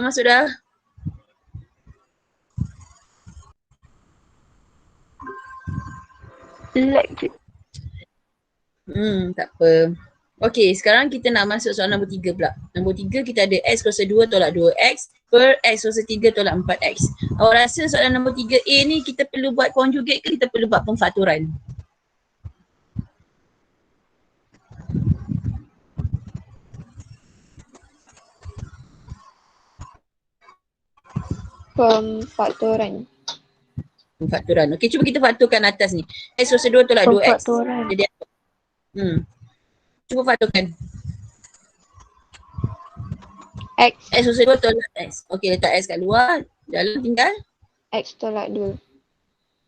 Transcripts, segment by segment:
masuk dah? Lag je. Tak apa. Okey, sekarang kita nak masuk soalan nombor 3 pula. Nombor 3 kita ada X kuasa 2 tolak 2X per X kuasa 3 tolak 4X. Awak rasa soalan nombor 3A ni kita perlu buat conjugate ke kita perlu buat pemfaktoran? Pemfaktoran. Pemfaktoran. Okey, cuba kita faktorkan atas ni. X kuasa 2 tolak 2X. Pemfaktoran. Jadi apa? Cuba faktorkan. X. X kuasa 2 tolak X. Okey, letak X kat luar. Dalam tinggal? X tolak 2.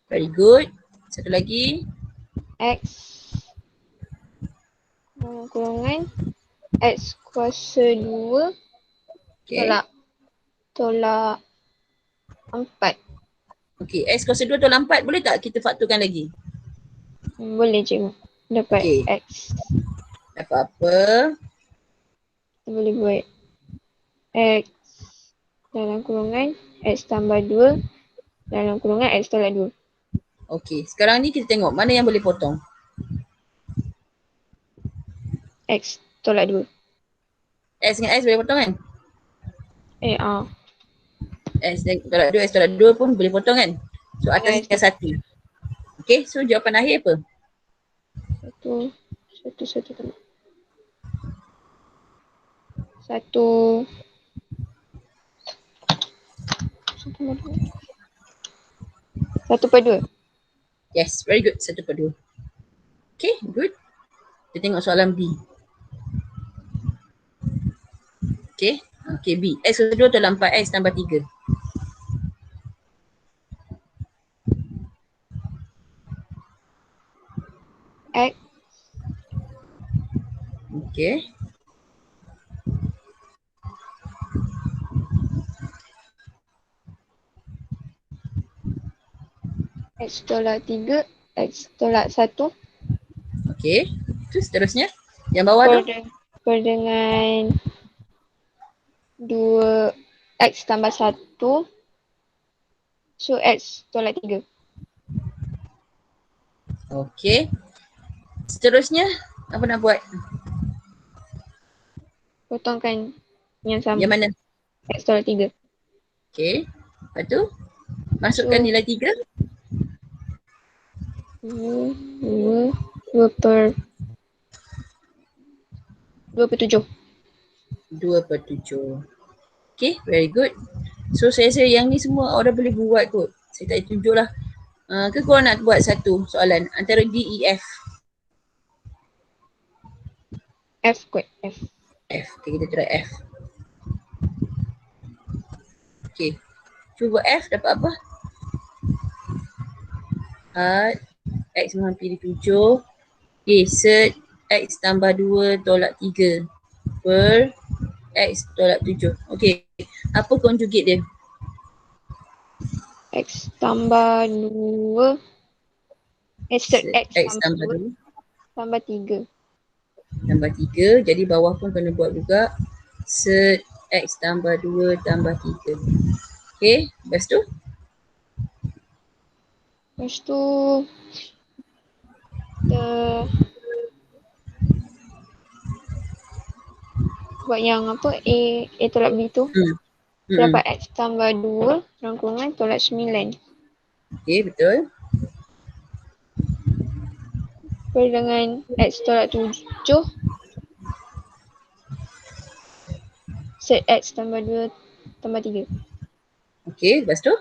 Very good. Satu lagi. X. Kurungan. X kuasa 2 Okey. tolak 4. Okey, X kuasa 2 tolak 4 boleh tak kita faktorkan lagi? Boleh cikgu. Dapat Okey. X. Tak apa-apa. Kita boleh buat X dalam kurungan X tambah 2 dalam kurungan X tolak 2. Okey, sekarang ni kita tengok mana yang boleh potong. X tolak 2. X dengan X boleh potong kan? X tolak 2, X tolak 2 pun boleh potong kan? So atas tinggal 1. Okey, so jawapan akhir apa? Satu per 2. Yes, very good. 1 per 2. Okay, good. Kita tengok soalan B. Okay, B. X kuasa 2 tolak 4X tambah 3. X. Okay. X tolak 3. X tolak 1. Okay. Terus seterusnya. Yang bawah tu? Per dengan 2 X tambah 1. So X tolak 3. Okay. Seterusnya, apa nak buat? Potongkan yang sama. Yang mana? X tolak 3. Okay. Lepas tu, masukkan nilai 3. 2 per 7. 2 per 7. Okay, very good. So saya rasa yang ni semua awak dah boleh buat kot. Saya tak tunjuk lah. Ke korang nak buat satu soalan antara D, E, F? F kot. F. Okay, kita try F. Okay. Cuba F dapat apa? X menghampiri 7. Okay, set X tambah 2 tolak 3 per X tolak 7. Okay, apa conjugate dia? X tambah 2. Set X tambah 2 tambah 3. Tambah 3, jadi bawah pun kena buat juga. Set X tambah 2 tambah 3. Okay, lepas tu? Lepas tu kita buat yang apa A tolak B tu. Dapat X tambah 2 dalam kurungan tolak 9. Okay, betul. Per dengan X tolak 7. Set X tambah 2 tambah 3. Okay, lepas tu?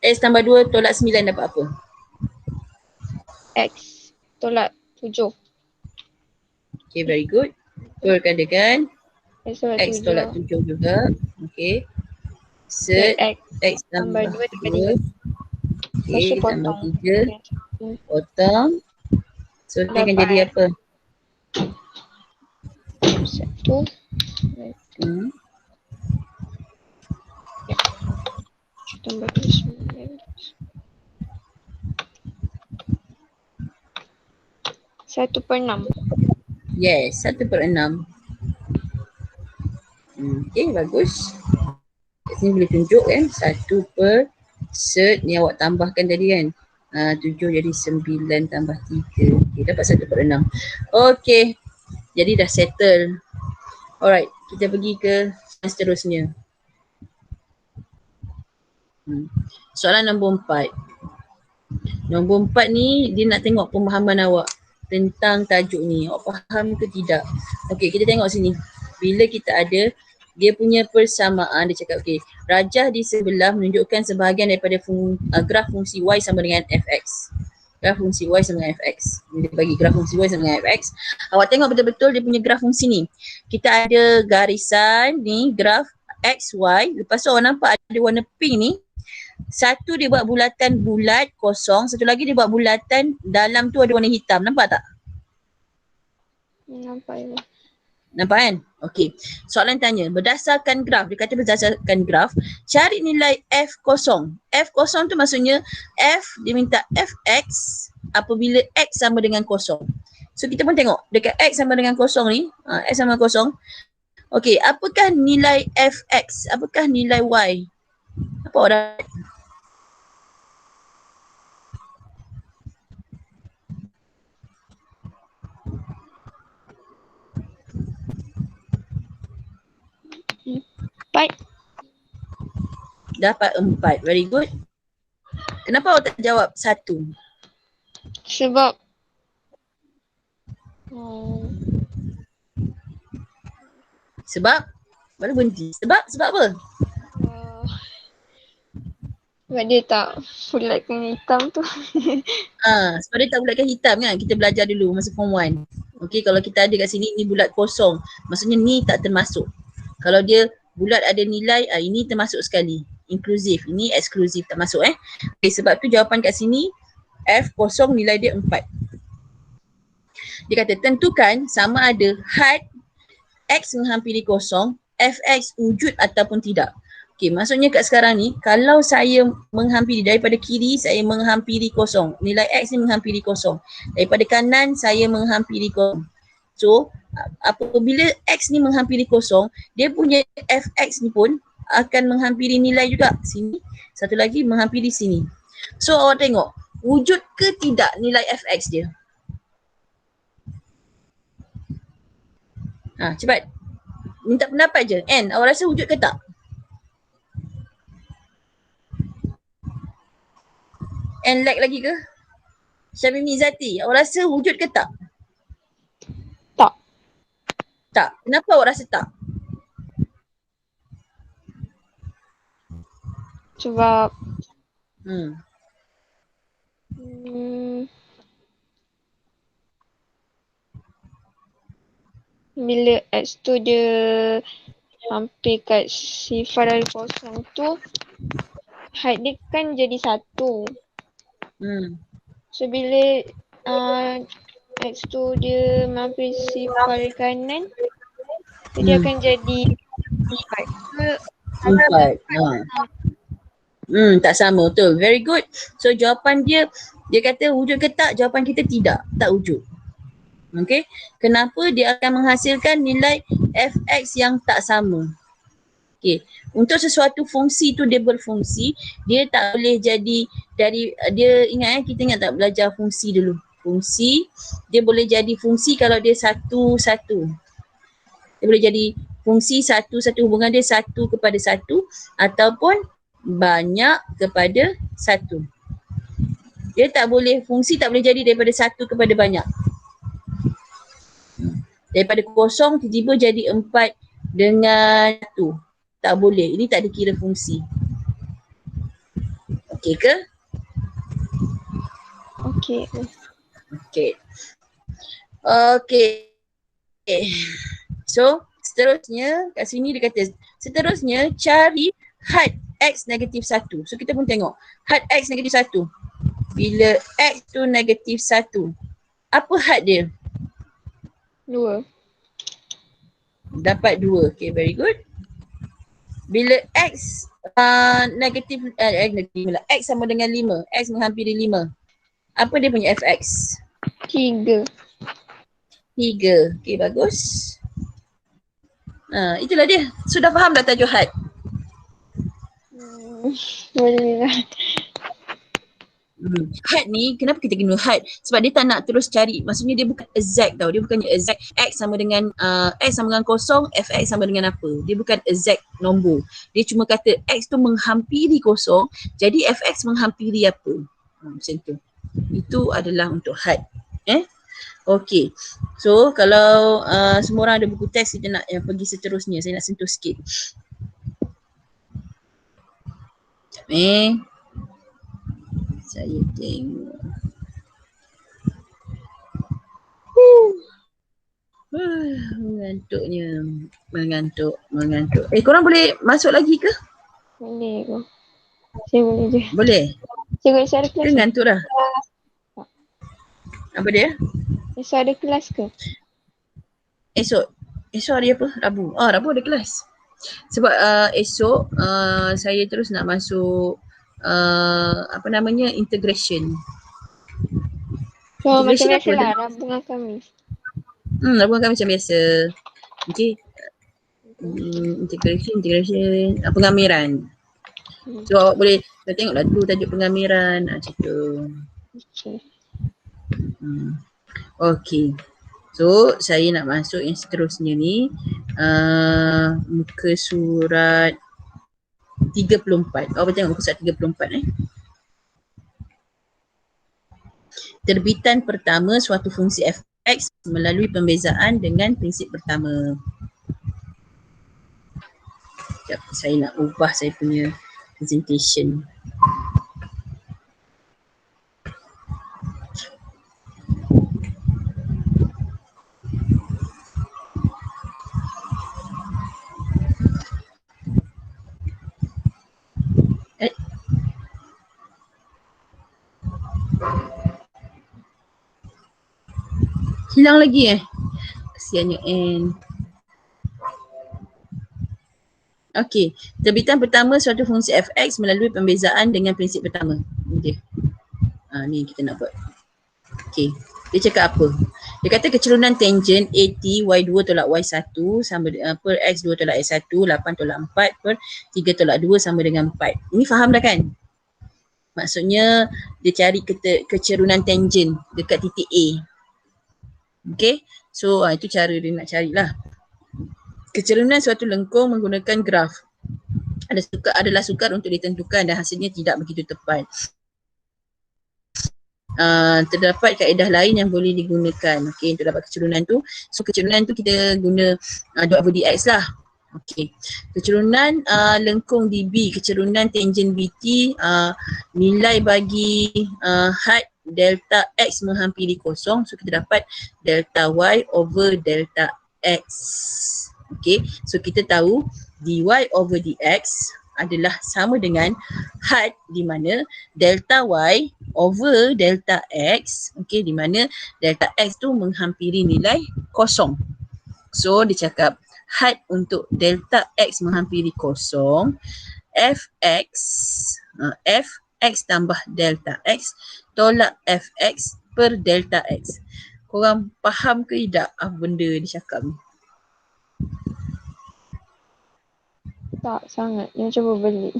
X tambah 2 tolak 9 dapat apa? X tolak 7. Okay, very good. Betulkan dengan X tolak 7 juga. Okay. Set X tambah 2. Okay, tambah 3. Potong. So, ni akan jadi apa? 1. Tambah 9. 1/6. Yes, 1/6. Okay, bagus. Kat sini boleh tunjuk kan, 1 per set ni awak tambahkan tadi kan. 7 jadi 9 tambah 3. Okay, dapat 1 per 6. Okay, jadi dah settle. Alright, kita pergi ke yang seterusnya. Soalan nombor 4. Nombor 4 ni dia nak tengok pemahaman awak tentang tajuk ni. Awak faham ke tidak? Okey, kita tengok sini. Bila kita ada dia punya persamaan, dia cakap okey, rajah di sebelah menunjukkan sebahagian daripada graf fungsi y sama dengan fx. Graf fungsi y sama dengan fx. Dia bagi graf fungsi y sama dengan fx. Awak tengok betul-betul dia punya graf fungsi ni. Kita ada garisan ni, graf x, y. Lepas tu awak nampak ada warna pink ni. Satu dia buat bulatan bulat kosong, satu lagi dia buat bulatan dalam tu ada warna hitam. Nampak tak? Nampak je. Nampak kan? Okey. Soalan tanya, berdasarkan graf, dia kata berdasarkan graf, cari nilai f kosong. F kosong tu maksudnya f, dia minta fx apabila x sama dengan kosong. So kita pun tengok dekat x sama dengan kosong ni, x sama dengan kosong. Okey, apakah nilai fx? Apakah nilai y? Apa orang? Empat. Dapat 4. Very good. Kenapa awak tak jawab 1? Sebab Sebab? Mana berhenti? Sebab apa? sebab dia tak bulatkan hitam tu. Sebab dia tak bulatkan hitam kan? Kita belajar dulu masa form 1. Okay, kalau kita ada kat sini, ni bulat kosong. Maksudnya ni tak termasuk. Kalau dia bulat ada nilai, ini termasuk sekali. Inklusif. Ini eksklusif, tak masuk Okay, sebab tu jawapan kat sini, F kosong nilai dia 4. Dia kata tentukan sama ada had X menghampiri kosong, Fx wujud ataupun tidak. Okay, maksudnya kat sekarang ni, kalau saya menghampiri daripada kiri, saya menghampiri kosong. Nilai X ni menghampiri kosong. Daripada kanan, saya menghampiri kosong. So, apabila X ni menghampiri kosong, dia punya Fx ni pun akan menghampiri nilai juga. Sini, satu lagi menghampiri sini. So, awak tengok, wujud ke tidak nilai Fx dia? Cepat. Minta pendapat je. N, awak rasa wujud ke tak? N lag lagi ke? Syamimi Zati, awak rasa wujud ke tak? Tak. Tak. Kenapa awak rasa tak? Sebab bila X tu dia hampir kat sifar dari kosong tu, height dia kan jadi 1. So bila X tu dia hampir sifar dari kanan, dia akan jadi 4. 4. Tak sama, betul. Very good. So jawapan dia kata wujud ke tak? Jawapan kita tidak. Tak wujud. Okay. Kenapa? Dia akan menghasilkan nilai Fx yang tak sama. Okay. Untuk sesuatu fungsi tu dia berfungsi, dia tak boleh jadi dari, dia ingat kita ingat tak belajar fungsi dulu. Fungsi, dia boleh jadi fungsi kalau dia satu-satu. Dia boleh jadi fungsi satu-satu, hubungan dia 1 kepada 1 ataupun banyak kepada 1. Dia tak boleh, fungsi tak boleh jadi daripada 1 kepada banyak. Daripada kosong tiba-tiba jadi 4 dengan 1. Tak boleh. Ini tak dikira fungsi. Okey ke? Okey. Okey. Okey. So, seterusnya kat sini dia kata, seterusnya cari had X negatif 1. So, kita pun tengok. Had X negatif 1. Bila X tu negatif 1, apa had dia? 2. Dapat 2. Okay, very good. Bila X negatif, X sama dengan 5. X menghampiri 5. Apa dia punya Fx? 3. 3. Okay, bagus. Itulah dia. Sudah faham dah tajuk had? Boleh lah. Had ni, kenapa kita guna had? Sebab dia tak nak terus cari, maksudnya dia bukan exact tau. Dia bukannya exact X sama dengan X sama dengan kosong, Fx sama dengan apa. Dia bukan exact nombor. Dia cuma kata X tu menghampiri kosong, jadi Fx menghampiri apa. Macam tu. Itu adalah untuk had. Okay. So kalau semua orang ada buku teks, kita nak yang pergi seterusnya. Saya nak sentuh sikit. Sekejap saya tengok. Mengantuk. Korang boleh masuk lagi ke? Boleh ke? Saya boleh je. Boleh? Cikgu esok ada kelas ke? Ngantuk dah? Apa dia? Esok ada kelas ke? Esok hari apa? Rabu. Rabu ada kelas. Sebab esok saya terus nak masuk integration. So macam biasa lah, Rabu dengan Khamis. Rabu dengan Khamis macam biasa. Okay. Integration, pengamiran. So awak boleh tengoklah dulu tajuk pengamiran macam tu. Okay. So saya nak masuk yang seterusnya ni, muka surat 34. Awak tengok muka surat 34 Terbitan pertama suatu fungsi fx melalui pembezaan dengan prinsip pertama. Sekejap, saya nak ubah saya punya presentation. Hilang lagi kesiannya N. Okey, terbitan pertama suatu fungsi fx melalui pembezaan dengan prinsip pertama. Okey. Ni kita nak buat. Okey, dia cakap apa? Dia kata kecerunan tangent AT Y2 tolak Y1 sama per X2 tolak X1 8 tolak 4 per 3 tolak 2 sama dengan 4. Ini faham dah kan? Maksudnya dia cari kecerunan tangent dekat titik A. Okay, so itu cara dia nak carilah. Kecerunan suatu lengkung menggunakan graf adalah sukar untuk ditentukan dan hasilnya tidak begitu tepat. Terdapat kaedah lain yang boleh digunakan untuk dapat kecerunan tu. So kecerunan tu kita guna dot over dx lah. Kecerunan lengkung DB, kecerunan tangent BT, nilai bagi had delta X menghampiri kosong. So kita dapat delta Y over delta X. So kita tahu dy over dx adalah sama dengan had di mana delta Y over delta X, di mana delta X tu menghampiri nilai kosong. So dia cakap had untuk delta X menghampiri kosong, Fx tambah delta X tolak Fx per delta X. Korang faham ke tidak apa benda dia cakap ni? Tak sangat, yang cuba beli.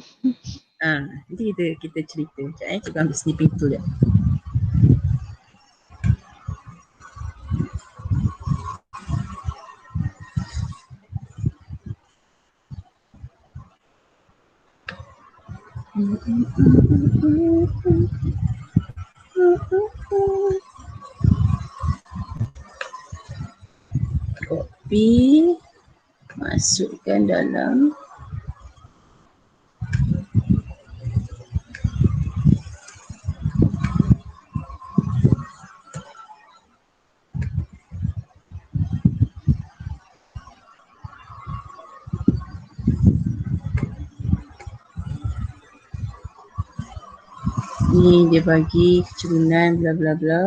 Nanti kita cerita. Sekejap cikgu ambil snipping tool dia. Copy, masukkan dalam ni, dia bagi kecerunan bla bla bla.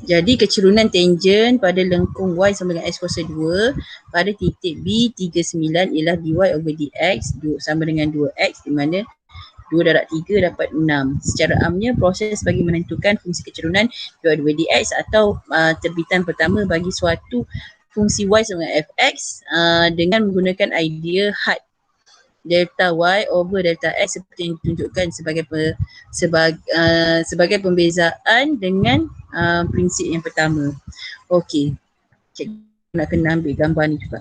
Jadi kecerunan tangent pada lengkung Y sama dengan X kuasa 2 pada titik B39 ialah dy over dx sama dengan 2x, di mana 2 darab 3 dapat 6. Secara amnya proses bagi menentukan fungsi kecerunan dua-dua dx atau terbitan pertama bagi suatu fungsi y sama dengan fx dengan menggunakan idea had delta y over delta x seperti yang ditunjukkan sebagai pembezaan dengan prinsip yang pertama. Okey. Cikgu nak kena ambil gambar ni juga.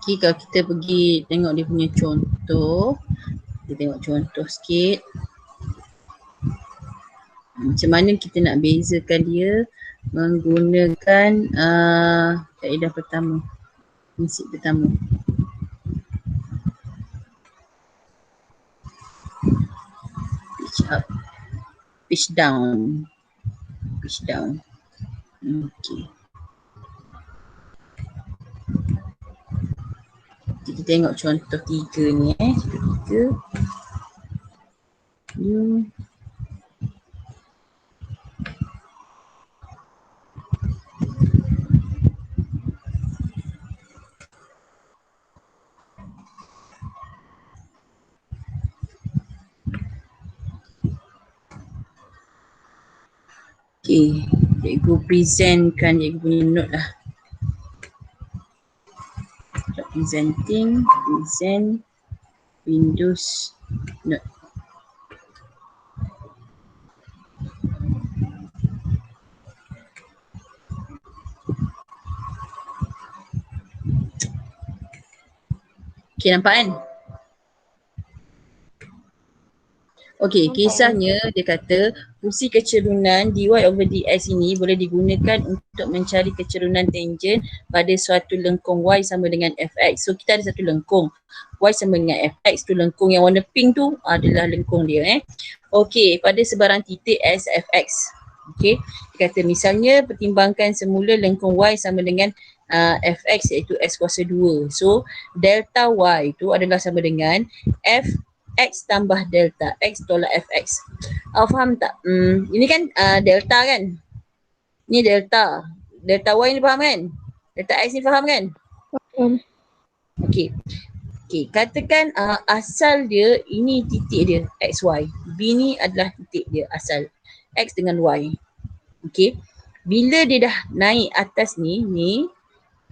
Okay, kalau kita pergi tengok dia punya contoh, kita tengok contoh sikit. Macam mana kita nak bezakan dia menggunakan kaedah pertama, prinsip pertama. Pitch up, pitch down, pitch down. Okay. Kita tengok contoh 3 ni contoh 3. Okay, cikgu presentkan cikgu punya note lah. Presenting, present, Windows note. Okay, nampak kan? Okey, kisahnya dia kata fungsi kecerunan dy over dx ini boleh digunakan untuk mencari kecerunan tangent pada suatu lengkung y sama dengan fx. So kita ada satu lengkung y sama dengan fx, tu lengkung yang warna pink tu adalah lengkung dia. Okey, pada sebarang titik s fx. Okey, dia kata misalnya pertimbangkan semula lengkung y sama dengan fx iaitu x kuasa 2. So delta y tu adalah sama dengan f x tambah delta x tolak fx. Faham tak? Ini kan delta kan? Ni delta. Delta y ni faham kan? Delta x ni faham kan? Faham. Okey. Okey, katakan asal dia ini titik dia xy. B ni adalah titik dia asal x dengan y. Okey. Bila dia dah naik atas ni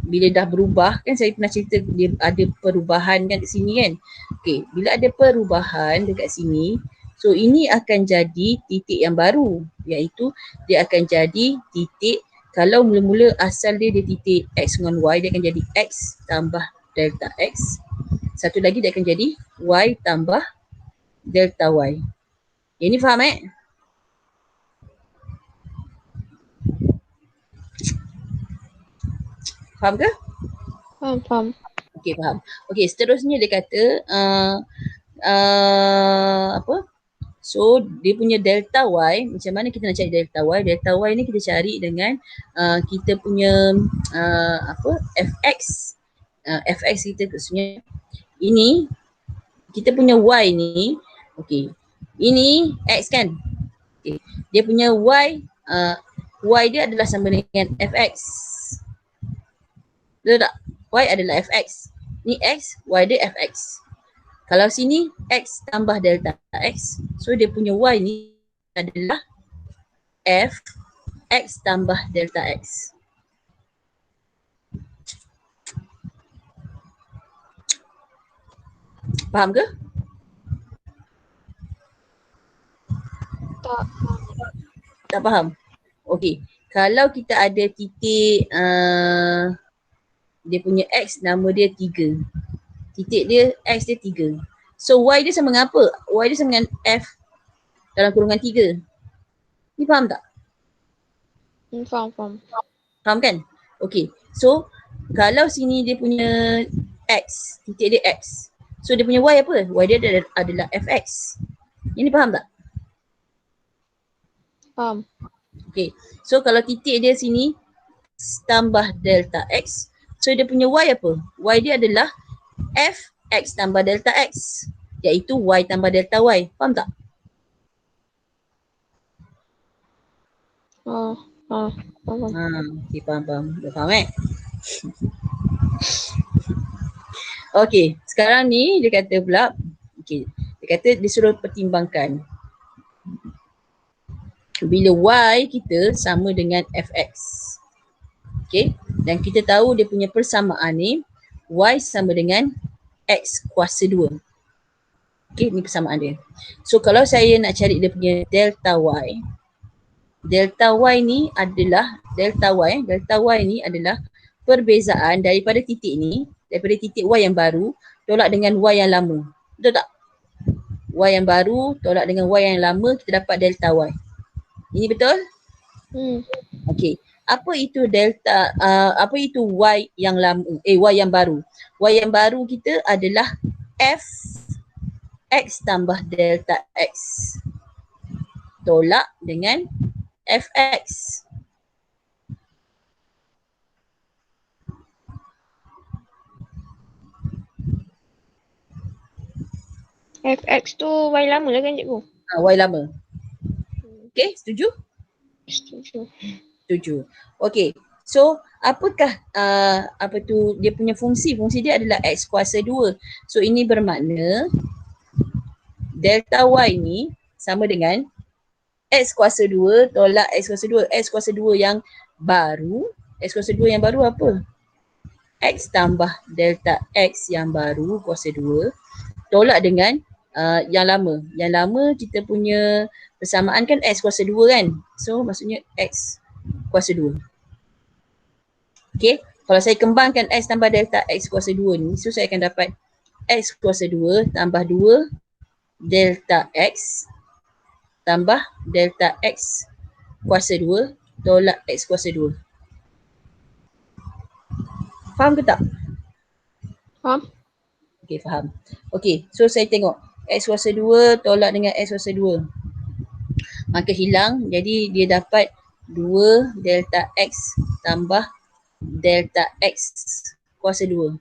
bila dah berubah, kan saya pernah cerita dia ada perubahan kan kat sini kan. Okey, bila ada perubahan dekat sini, so ini akan jadi titik yang baru, iaitu dia akan jadi titik, kalau mula-mula asal dia titik x dengan y, dia akan jadi x tambah delta x. Satu lagi dia akan jadi y tambah delta y. Ini faham Faham ke? Faham. Okey, faham. Okey, seterusnya dia kata apa? So dia punya delta y, macam mana kita nak cari delta y? Delta y ni kita cari dengan kita punya fx. Fx kita maksudnya ini kita punya y ni, okey. Ini x kan? Okay. Dia punya y dia adalah sama dengan fx. Betul tak? Y adalah fx. Ni x, y dia fx. Kalau sini x tambah delta x, so dia punya y ni adalah f x tambah delta x. Faham ke? Tak faham? Okey. Kalau kita ada titik dia punya x nama dia 3. Titik dia x dia 3. So y dia sama dengan apa? Y dia sama dengan f dalam kurungan 3. Ni faham tak? Faham. Faham kan? Okay. So, kalau sini dia punya X, titik dia X. So, dia punya Y apa? Y dia adalah fx. Ini faham tak? Faham. Okay. So, kalau titik dia sini tambah delta X. So, dia punya Y apa? Y dia adalah fx tambah delta X. Iaitu Y tambah delta Y. Faham tak? Faham. Okay, faham. Dah faham Okay, sekarang ni dia kata pula, okay, dia kata dia suruh pertimbangkan bila Y kita sama dengan fx. Okay, dan kita tahu dia punya persamaan ni Y sama dengan X kuasa 2. Okay, ni persamaan dia. So kalau saya nak cari dia punya delta Y ni adalah delta Y ni adalah perbezaan daripada titik ni, daripada titik Y yang baru tolak dengan Y yang lama. Betul tak? Y yang baru tolak dengan Y yang lama, kita dapat delta Y. Ini betul? Okey. Apa itu delta, apa itu Y yang lama, Y yang baru? Y yang baru kita adalah F X tambah delta X tolak dengan fx. fx tu Y lama lah kan cikgu? Y lama. Okay, setuju? Setuju. Okay. So, apakah dia punya fungsi? Fungsi dia adalah X kuasa 2. So, ini bermakna delta Y ni sama dengan X kuasa 2 tolak X kuasa 2. X kuasa 2 yang baru. X kuasa 2 yang baru apa? X tambah delta X yang baru kuasa 2 tolak dengan yang lama. Yang lama kita punya persamaan kan X kuasa 2 kan? So maksudnya X kuasa 2. Okay. Kalau saya kembangkan X tambah delta X kuasa 2 ni, so saya akan dapat X kuasa 2 tambah 2 delta X tambah delta X kuasa 2 tolak X kuasa 2. Faham ke tak? Faham. Okay, faham. Okay, so saya tengok X kuasa 2 tolak dengan X kuasa 2. Maka hilang, jadi dia dapat 2 delta X tambah delta X kuasa 2.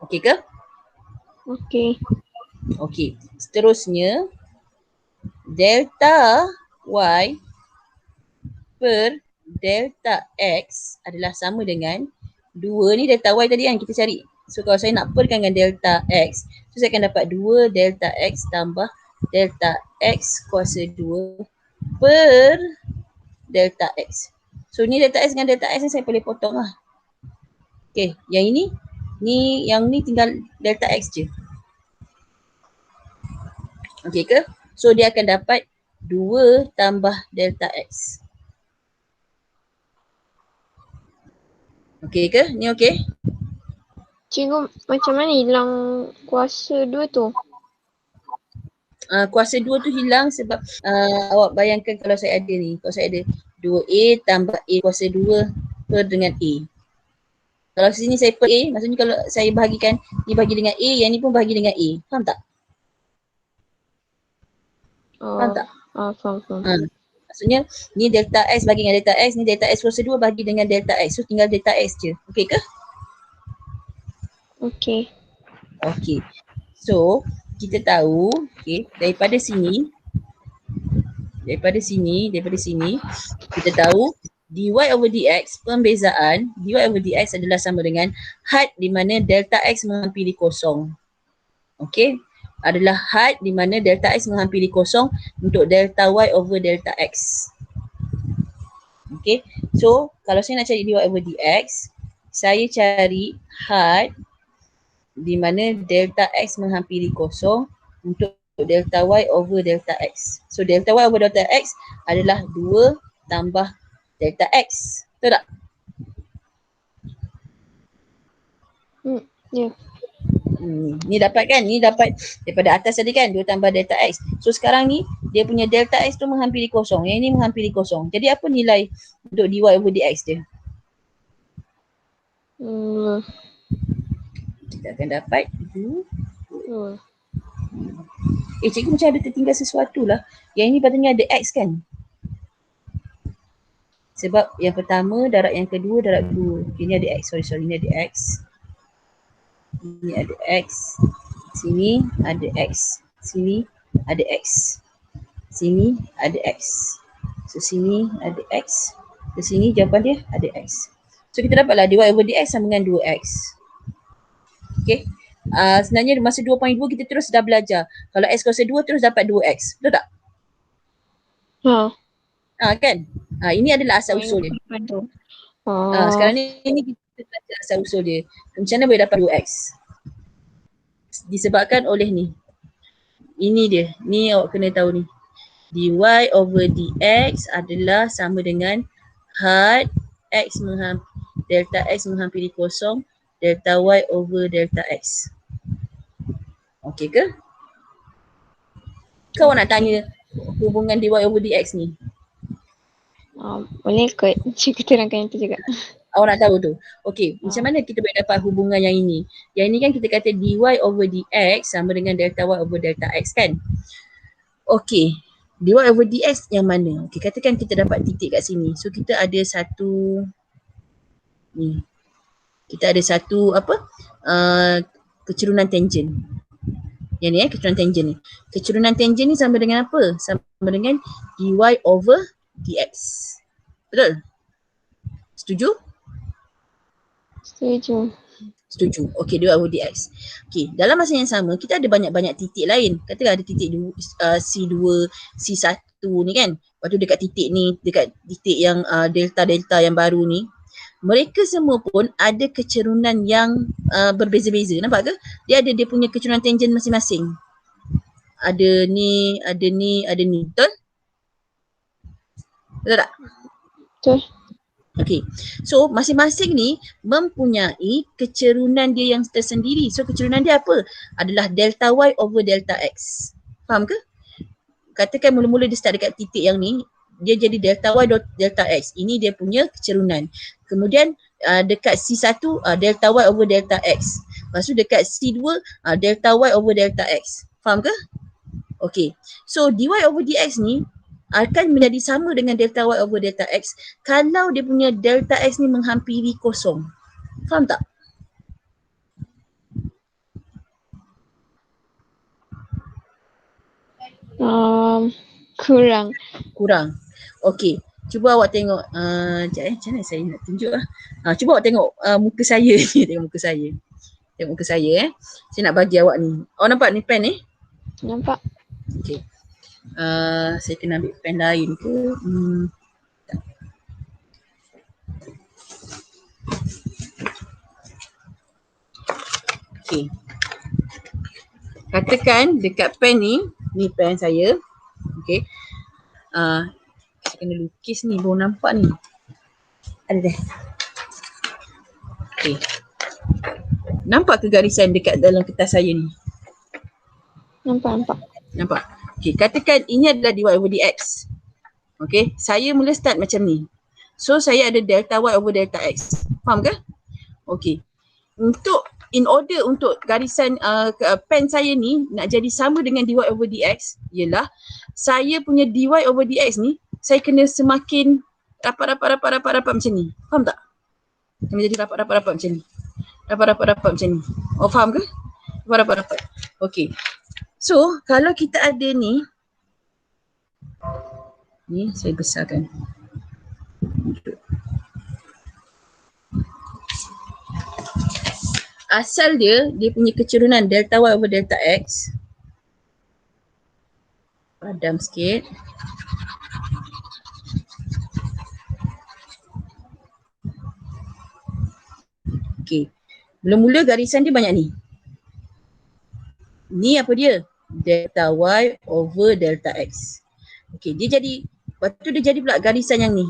Okey ke? Okey. Okey, seterusnya delta Y per delta X adalah sama dengan 2 ni delta Y tadi kan kita cari. So kalau saya nak perkan dengan delta X, so saya akan dapat 2 delta X tambah delta X kuasa 2 per delta X. So ni delta X dengan delta X ni saya boleh potong lah. Okay, yang ini, yang ni tinggal delta X je. Okay ke? So dia akan dapat 2 tambah delta X. Okay ke? Ni okay? Cikgu, macam mana hilang kuasa 2 tu? Kuasa 2 tu hilang sebab awak bayangkan kalau saya ada ni, kalau saya ada 2A tambah A kuasa 2 per dengan A. Kalau sini saya per A, maksudnya kalau saya bahagikan, ni bagi dengan A, yang ni pun bagi dengan A. Faham tak? Faham tak? Faham. Maksudnya ni delta X bagi dengan delta X, ni delta X kuasa 2 bagi dengan delta X. So tinggal delta X je. Okey ke? Okey. Okey. So kita tahu, okay, daripada sini kita tahu dy over dx, pembezaan dy over dx adalah sama dengan had di mana delta x menghampiri kosong. Okey, adalah had di mana delta x menghampiri kosong untuk delta y over delta x. Okey, so kalau saya nak cari dy over dx, saya cari had di mana delta x menghampiri kosong untuk delta y over delta x. So delta y over delta x adalah 2 tambah delta x. Betul tak? Ya. Ni dapat kan? Ni dapat daripada atas tadi kan 2 tambah delta X. So sekarang ni dia punya delta X tu menghampiri kosong. Yang ini menghampiri kosong. Jadi apa nilai untuk dy over dx dia? Kita akan dapat 2. Cikgu macam ada tertinggal sesuatu lah. Yang ini patutnya ada X kan? Sebab yang pertama darab yang kedua darab 2. Okay, ni ada X. Sorry. Ni ada X. Ini ada X. Sini ada X. Sini ada X. Sini ada X. So sini ada X. Ke sini jawapan dia ada X. So kita dapatlah dy over dx sama dengan 2x. Okay. Sebenarnya masa 2.2 kita terus dah belajar. Kalau x kuasa 2 terus dapat 2x. Betul tak? Kan? Ini adalah asal usul dia. Sekarang ni kita belajar asal usul dia. Macam mana boleh dapat 2x? Disebabkan oleh ni. Ini dia. Ni awak kena tahu ni. Dy over dx adalah sama dengan had x delta x menghampiri kosong delta y over delta x. Okey ke? Kau nak tanya hubungan dy over dx ni? Boleh kot. Cikgu terangkan itu juga. Awak nak tahu tu? Okey, macam mana kita boleh dapat hubungan yang ini? Yang ini kan kita kata dy over dx sama dengan delta y over delta x kan? Okey, dy over dx yang mana? Okey, katakan kita dapat titik kat sini. So kita ada satu ni. Kita ada satu apa? Kecerunan tangent. Yang ni kecerunan tangent ni. Kecerunan tangent ni sama dengan apa? Sama dengan dy over dx. Betul? Setuju? Setuju. Okey, dy over dx. Okey, dalam masa yang sama kita ada banyak-banyak titik lain. Katakan ada titik C2, C1 ni kan. Lepas tu dekat titik ni, dekat titik yang delta-delta yang baru ni, mereka semua pun ada kecerunan yang berbeza-beza. Nampak ke? Dia ada dia punya kecerunan tangent masing-masing. Ada ni, ada ni, ada ni. Betul? Betul tak? Betul. Okay, so masing-masing ni mempunyai kecerunan dia yang tersendiri. So kecerunan dia apa? Adalah delta y over delta x. Faham ke? Katakan mula-mula dia start dekat titik yang ni, dia jadi delta y delta x. Ini dia punya kecerunan. Kemudian dekat C1 delta y over delta x. Lepas tu dekat C2 delta y over delta x. Faham ke? Okay, so dy over dx ni akan menjadi sama dengan delta y over delta x kalau dia punya delta x ni menghampiri kosong. Faham tak? Kurang. Okey. Cuba awak tengok. Macam mana saya nak tunjuk lah. Cuba awak tengok muka saya ni. Tengok muka saya. Tengok muka saya Saya nak bagi awak ni. Awak nampak ni pen ni? Nampak. Okey. Saya kena ambil pen lain ke? Okey. Katakan dekat pen ni pen saya. Okey. Saya kena lukis ni, baru nampak ni. Ada dah. Okey. Nampak ke garisan dekat dalam kertas saya ni? Nampak. Okey, katakan ini adalah dy over dx. Okey, saya mula start macam ni. So saya ada delta y over delta x. Faham ke? Okey. In order untuk garisan pen saya ni nak jadi sama dengan dy over dx, ialah saya punya dy over dx ni saya kena semakin rapat macam ni. Faham tak? Kena jadi rapat macam ni. Rapat macam ni. Oh, faham ke? Rapat. Okey. So, kalau kita ada ni saya besarkan. Asal dia punya kecerunan delta y over delta x. Padam sikit. Okey. Mula-mula garisan dia banyak ni. Ni apa dia? Delta y over delta x. Okey, dia jadi, lepas tu dia jadi pula garisan yang ni.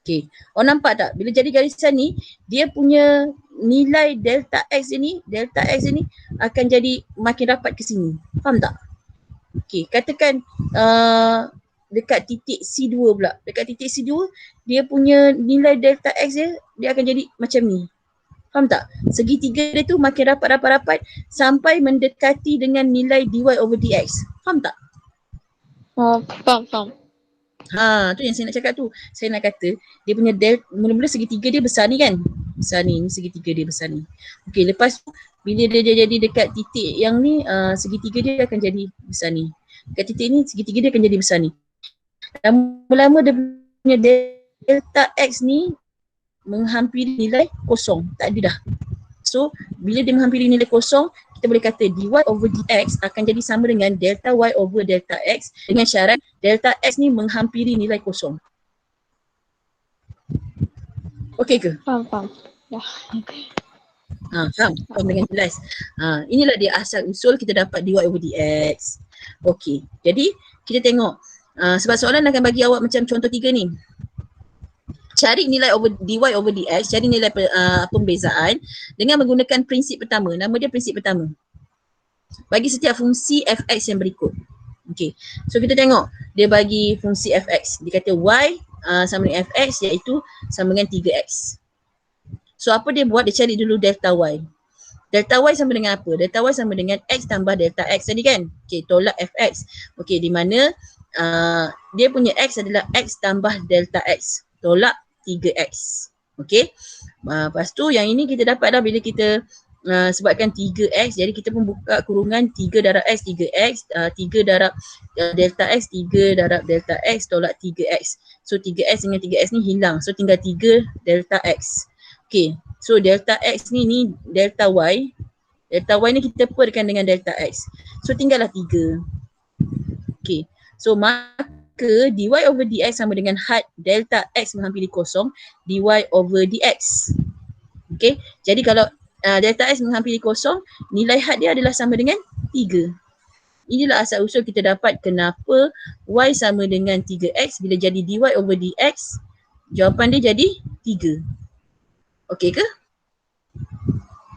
Okey, awak nampak tak? Bila jadi garisan ni, dia punya nilai delta X ini akan jadi makin rapat ke sini. Faham tak? Okey, katakan dekat titik C2 pula. Dekat titik C2, dia punya nilai delta X dia akan jadi macam ni. Faham tak? Segitiga dia tu makin rapat sampai mendekati dengan nilai dy over dx. Faham tak? Faham. Tu yang saya nak cakap tu. Saya nak kata dia punya mula-mula segitiga dia besar ni kan. Besar ni segitiga dia besar ni. Okey, lepas tu bila dia jadi dekat titik yang ni, segitiga dia akan jadi besar ni. Dekat titik ni segitiga dia akan jadi besar ni. Lama-lama dia punya delta X ni menghampiri nilai kosong. Tak ada dah. So, bila dia menghampiri nilai kosong, kita boleh kata dy over dx akan jadi sama dengan delta y over delta x dengan syarat delta x ni menghampiri nilai kosong. Okey ke? Faham. Dah. Faham dengan jelas. Inilah dia asal usul kita dapat dy over dx. Okey, jadi kita tengok sebab soalan akan bagi awak macam contoh 3 ni. Cari nilai dy over dx, cari nilai pembezaan dengan menggunakan prinsip pertama. Nama dia prinsip pertama. Bagi setiap fungsi fx yang berikut. Okey. So kita tengok dia bagi fungsi fx. Dia kata y sama dengan fx iaitu sama dengan 3x. So apa dia buat? Dia cari dulu delta y. Delta y sama dengan apa? Delta y sama dengan x tambah delta x tadi kan? Okey, tolak fx. Okey, di mana dia punya x adalah x tambah delta x. Tolak 3x. Okey. Lepas tu yang ini kita dapat dah bila kita sebabkan 3x, jadi kita pun buka kurungan 3 darab x 3x, 3 darab delta x 3 darab delta x tolak 3x. So 3x dengan 3x ni hilang. So tinggal 3 delta x. Okey. So delta x ni delta y. Delta y ni kita perkan dengan delta x. So tinggallah 3. Okey. So maka dy over dx sama dengan had delta x menghampiri kosong dy over dx. Okey. Jadi kalau delta x menghampiri kosong, nilai had dia adalah sama dengan 3. Inilah asal usul kita dapat kenapa y sama dengan 3x bila jadi dy over dx, jawapan dia jadi 3. Okey ke?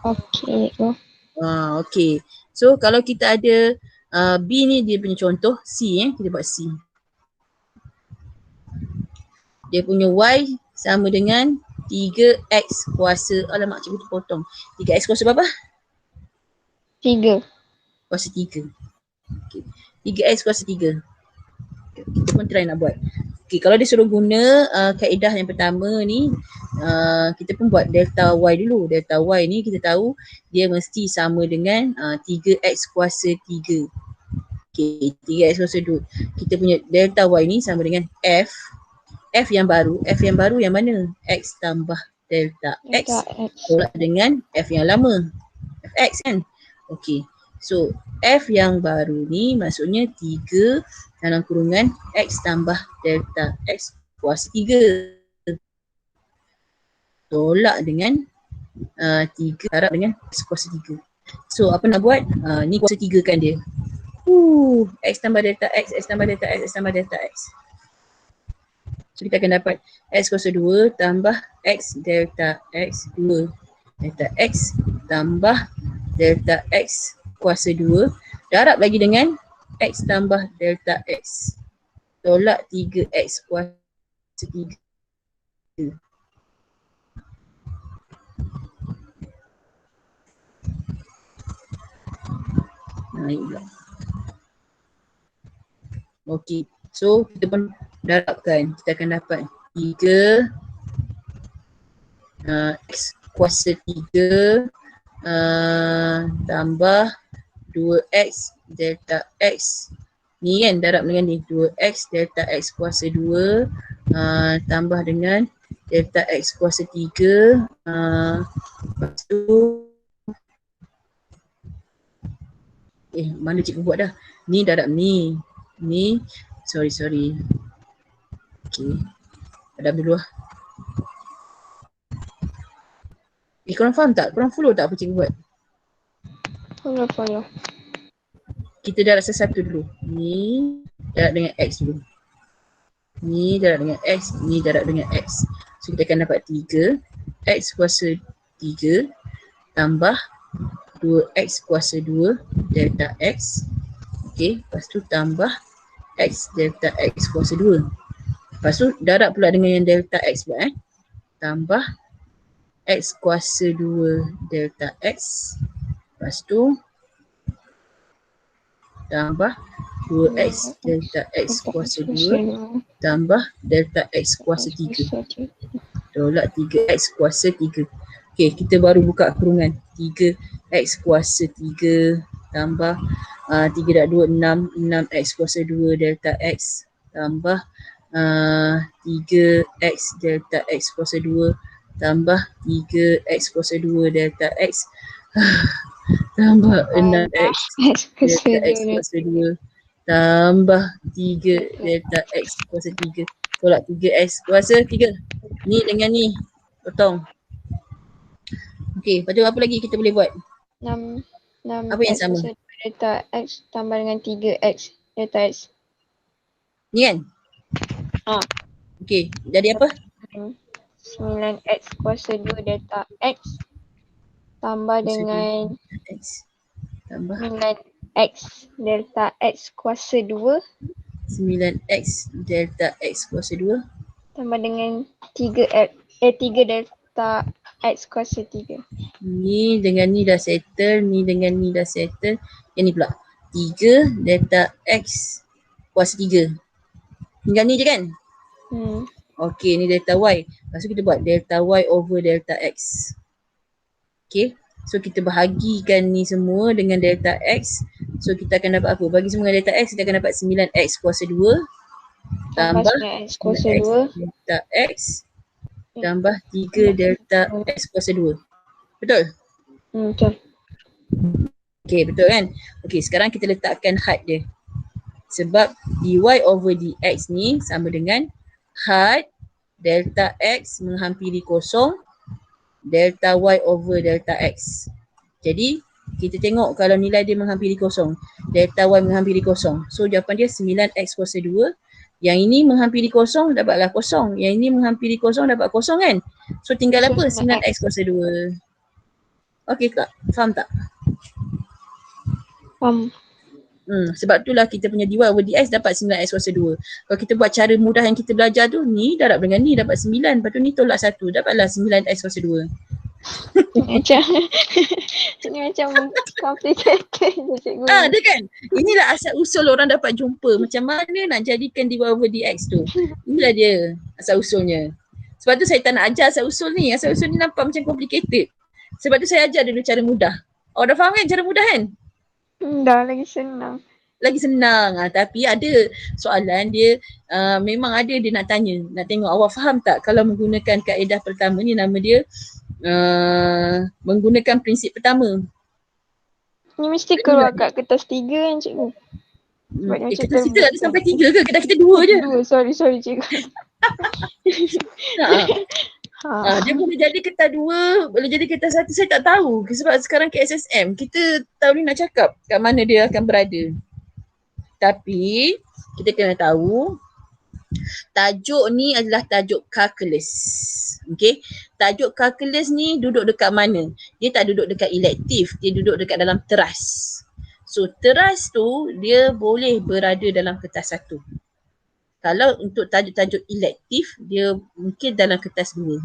Okey. Okey. So kalau kita ada B ni dia punya contoh, C kita buat C. Dia punya y sama dengan 3x kuasa, alamak cikgu tu potong. 3x kuasa berapa? 3. Kuasa 3. Okay. 3x kuasa 3. Kita pun try nak buat. Okay, kalau dia suruh guna kaedah yang pertama ni, kita pun buat delta y dulu. Delta y ni kita tahu dia mesti sama dengan 3x kuasa 3. Okay, 3x kuasa 2. Kita punya delta y ni sama dengan f. F yang baru yang mana? X tambah delta x tolak dengan F yang lama. Fx kan? Okey. So F yang baru ni maksudnya 3 dalam kurungan X tambah delta X kuasa 3. Tolak dengan 3 darab dengan X kuasa 3. So apa nak buat? Ni kuasa 3 kan dia. X tambah delta X, X tambah delta X, X tambah delta X. So kita akan dapat X kuasa 2 tambah X delta X 2. Delta X tambah delta X kuasa 2. Darab lagi dengan X tambah delta X. Tolak 3X kuasa 3. Naik pula. Okey. So kita pun darabkan, kita akan dapat 3 X kuasa 3 tambah 2X delta X. Ni kan darab dengan ni 2X delta X kuasa 2 tambah dengan delta X kuasa 3. Lepas tu mana cikgu buat dah? Ni darab ni. Ni sorry. Okey. Darab dulu lah. Korang faham tak? Korang follow tak apa cikgu buat? Follow. Kita darab satu dulu. Ni darab dengan X dulu. Ni darab dengan X, ni darab dengan X. So kita akan dapat 3 X kuasa 3 tambah 2x kuasa 2 delta x. Okey, lepas tu tambah x delta x kuasa 2. Lepas tu darab pula dengan yang delta x pula tambah x kuasa 2 delta x. Lepas tu tambah 2x delta x kuasa 2 tambah delta x kuasa 3. Tolak 3x kuasa 3. Okey, kita baru buka kurungan. 3x kuasa 3 tambah 3 dah 2, 6. 6x kuasa 2 delta x tambah 3x delta x kuasa 2 tambah 3x kuasa 2 delta x tambah 6x delta x kuasa 2 tambah 3 delta x kuasa 3. Tolak 3x kuasa 3. Ni dengan ni potong. Okey, lepas tu apa lagi kita boleh buat? 6 Apa yang sama? kuasa 2 delta x tambah dengan 3x delta x. Ni kan? Okey, jadi apa? 9x kuasa 2 delta x tambah dengan X tambah 9x delta x kuasa 2 9x delta x kuasa 2 tambah dengan 3 delta x kuasa 3. ni dengan ni dah settle, ni dengan ni dah settle. Yang ni pula 3 delta x kuasa 3. Tinggal ni je kan? Okey, ni delta y. Lepas tu kita buat delta y over delta x. Okey, so kita bahagikan ni semua dengan delta x. So kita akan dapat apa? Bagi semua dengan delta x, kita akan dapat 9x kuasa 2 tambah 9x kuasa 2 delta x tambah 3 delta x kuasa 2. Betul? Betul. Okey, betul kan? Okey, sekarang kita letakkan had dia. Sebab dy over dx ni sama dengan had delta x menghampiri kosong delta y over delta x. Jadi kita tengok kalau nilai dia menghampiri kosong, delta y menghampiri kosong. So jawapan dia 9x kuasa 2. Yang ini menghampiri kosong dapatlah kosong. Yang ini menghampiri kosong dapat kosong kan? So tinggal apa? 9x kuasa 2. Okey tak? Faham tak? Faham. Sebab itulah kita punya dy over dx dapat 9x kuasa 2. Kalau kita buat cara mudah yang kita belajar tu, ni darab dengan ni dapat 9. Lepas tu ni tolak 1. Dapatlah 9x kuasa 2. Ini macam complicated je cikgu. Dia kan? Inilah asal usul orang dapat jumpa. Macam mana nak jadikan dy over dx tu. Inilah dia asal usulnya. Sebab tu saya tak nak ajar asal usul ni. Asal usul ni nampak macam complicated. Sebab tu saya ajar dulu cara mudah. Awak dah faham kan cara mudah kan? Dah lagi senang. Lagi senang. Tapi ada soalan dia memang ada dia nak tanya. Nak tengok awak faham tak kalau menggunakan kaedah pertama ni, nama dia menggunakan prinsip pertama. Ni mesti keluar kat kertas 3 kan cikgu? Kertas kita ada sampai 3 ke? Kertas kita 2 je. 2, sorry cikgu. Dia boleh jadi kertas 2, boleh jadi kertas 1, saya tak tahu. Sebab sekarang KSSM, kita tahu ni nak cakap kat mana dia akan berada. Tapi kita kena tahu tajuk ni adalah tajuk calculus. Okey, tajuk calculus ni duduk dekat mana? Dia tak duduk dekat elektif, dia duduk dekat dalam teras. So teras tu dia boleh berada dalam kertas 1. Kalau untuk tajuk-tajuk elektif, dia mungkin dalam kertas 2.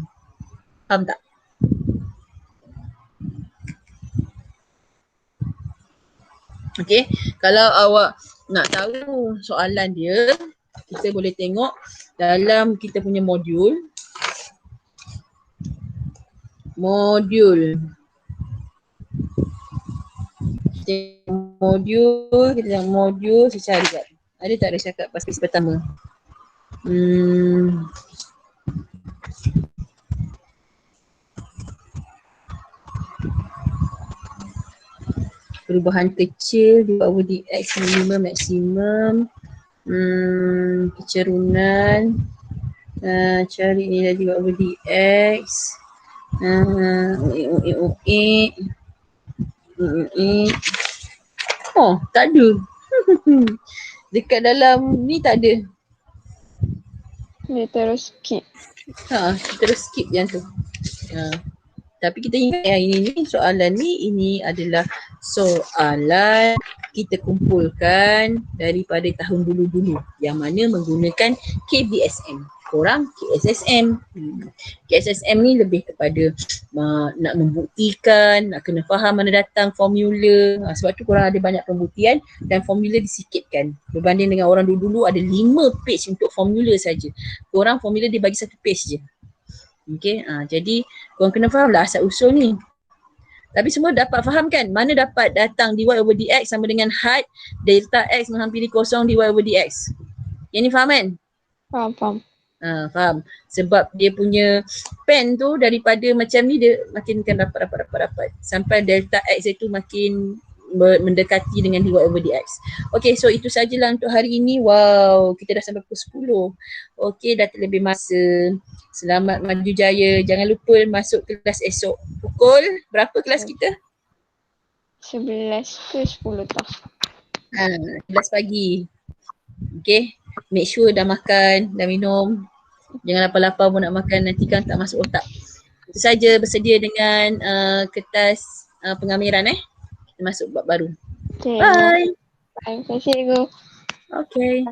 Faham tak? Okey, kalau awak nak tahu soalan dia, kita boleh tengok dalam kita punya modul. Kita modul, saya cari kat. Ada tak ada cakap pasal pertama? Perubahan kecil dy over dx minimum maksimum. Kecerunan. Cari nilai dy over dx. Oh, tak ada. Dekat dalam ni tak ada. Dia terus skip. Kita terus skip yang tu. Tapi kita ingat yang ini soalan ni, ini adalah soalan kita kumpulkan daripada tahun dulu-dulu yang mana menggunakan KBSM. Korang KSSM. KSSM ni lebih kepada nak membuktikan, nak kena faham mana datang formula. Sebab tu korang ada banyak pembuktian dan formula disikitkan. Berbanding dengan orang dulu-dulu ada 5 page untuk formula saja. Korang formula dia bagi 1 page je. Okay, jadi korang kena faham lah asal usul ni. Tapi semua dapat faham kan? Mana dapat datang dy over dx sama dengan had delta x menghampiri kosong dy over dx. Yang ni faham kan? Faham. Faham. Sebab dia punya pen tu daripada macam ni dia makin kan dapat. Sampai delta x itu makin mendekati dengan dy over dx. Okay, so itu sajalah untuk hari ini. Wow, kita dah sampai pukul 10. Okay, dah terlebih masa. Selamat maju jaya. Jangan lupa masuk kelas esok. Pukul berapa kelas kita? 11 ke 10 tau. 11 pagi. Okay, make sure dah makan, dah minum. Jangan lapar-lapar pun nak makan, nanti kan tak masuk otak. Itu saja, bersedia dengan kertas pengamiran Kita masuk bab baru. Okay. Bye. Terima kasih cikgu. Okay.